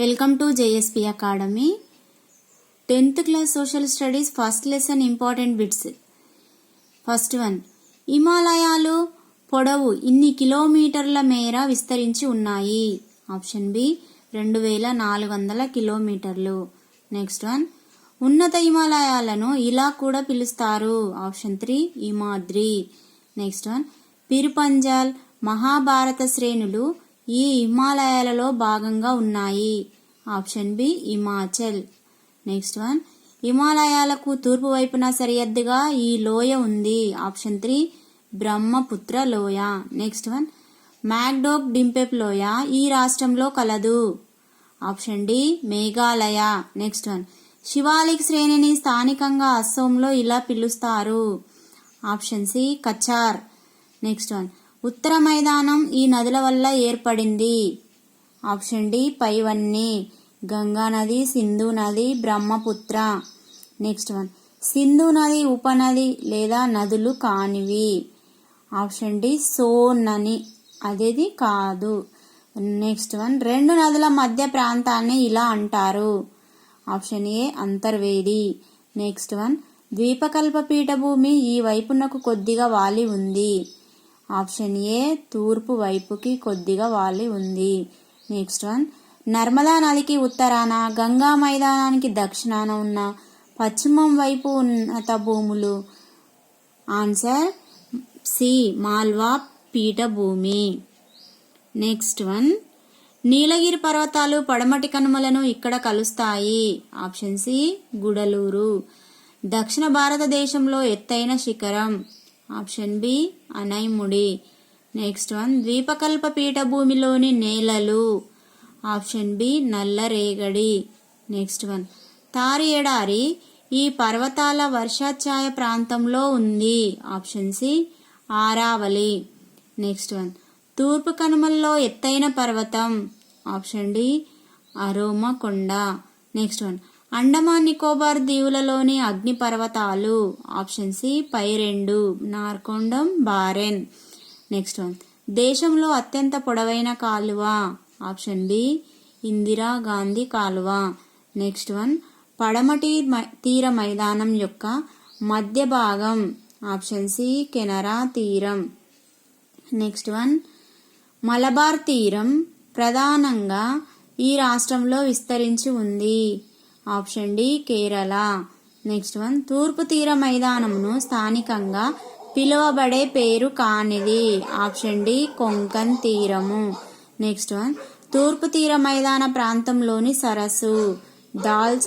Welcome to JSP academy. 10th class social studies first lesson important bits. First one, హిమాలయాలు పొడవు ఇన్ని కిలోమీటర్ల మేర విస్తరించి ఉన్నాయి? ఆప్షన్ బి 2400 కిలోమీటర్లు. నెక్స్ట్ వన్, ఉన్నత హిమాలయాలను ఇలా కూడా పిలుస్తారు. Option 3 Himadri. Next one, Pirpanjal Mahabharat శ్రేణులు ఈ హిమాలయాలలో భాగంగా ఉన్నాయి. Option B Himachal. Next one, హిమాలయాలకు తూర్పు వైపున సరిహద్దుగా ఈ లోయ ఉంది. ఆప్షన్ 3 బ్రహ్మపుత్ర లోయ. నెక్స్ట్ వన్, మ్యాక్డోక్ డింపెప్ లోయ ఈ రాష్ట్రంలో కలదు. Option D Meghalaya. Next one, Shivalik శ్రేణిని స్థానికంగా అస్సోంలో ఇలా పిలుస్తారు. Option C Cachar. Next one, ఉత్తర మైదానం ఈ నదుల వల్ల ఏర్పడింది. ఆప్షన్ డి పైవన్నీ, గంగా నది, సింధు నది, బ్రహ్మపుత్ర. నెక్స్ట్ వన్, సింధు నది ఉపనది లేదా నదులు కానివి. ఆప్షన్ డి సోన్ అని, అదేది కాదు. నెక్స్ట్ వన్, రెండు నదుల మధ్య ప్రాంతాన్ని ఇలా అంటారు. Option A Antarvedi. Next one, ద్వీపకల్ప పీఠభూమి ఈ వైపునకు కొద్దిగా వాలి ఉంది. ఆప్షన్ ఏ తూర్పు వైపుకి కొద్దిగా వాలి ఉంది. నెక్స్ట్ వన్, నర్మదా నదికి ఉత్తరాన, గంగా మైదానానికి దక్షిణాన ఉన్న పశ్చిమం వైపు ఉన్నత భూములు. ఆన్సర్ సి మాల్వా పీఠభూమి. నెక్స్ట్ వన్, నీలగిరి పర్వతాలు పడమటి కనుమలను ఇక్కడ కలుస్తాయి. Option C Gudalur. దక్షిణ భారతదేశంలో ఎత్తైన శిఖరం. Option B Anaimudi. Next one, ద్వీపకల్ప పీఠభూమిలోని నేలలు. ఆప్షన్ బి నల్లరేగడి. నెక్స్ట్ వన్, తారి ఎడారి ఈ పర్వతాల వర్షాఛాయ ప్రాంతంలో ఉంది. Option C Aravalli. Next one, తూర్పు కనుమల్లో ఎత్తైన పర్వతం. Option D Aromakonda. Next one, Andaman Nicobar దీవులలోని అగ్ని పర్వతాలు. ఆప్షన్ సి పైరెండు, నార్కొండం, బారెన్. నెక్స్ట్ వన్, దేశంలో అత్యంత పొడవైన కాలువ. ఆప్షన్ బి ఇందిరా గాంధీ కాలువ. నెక్స్ట్ వన్, పడమటి తీర మైదానం యొక్క మధ్య భాగం. ఆప్షన్ సి కెనరా తీరం. నెక్స్ట్ వన్, మలబార్ తీరం ప్రధానంగా ఈ రాష్ట్రంలో విస్తరించి ఉంది. Option D Kerala. Next one, తూర్పు తీర మైదానమును స్థానికంగా పిలువబడే పేరు కానిది. ఆప్షన్ డి కొంకన్ తీరము. నెక్స్ట్ వన్, తూర్పు తీర మైదాన ప్రాంతంలోని సరస్సు దాల్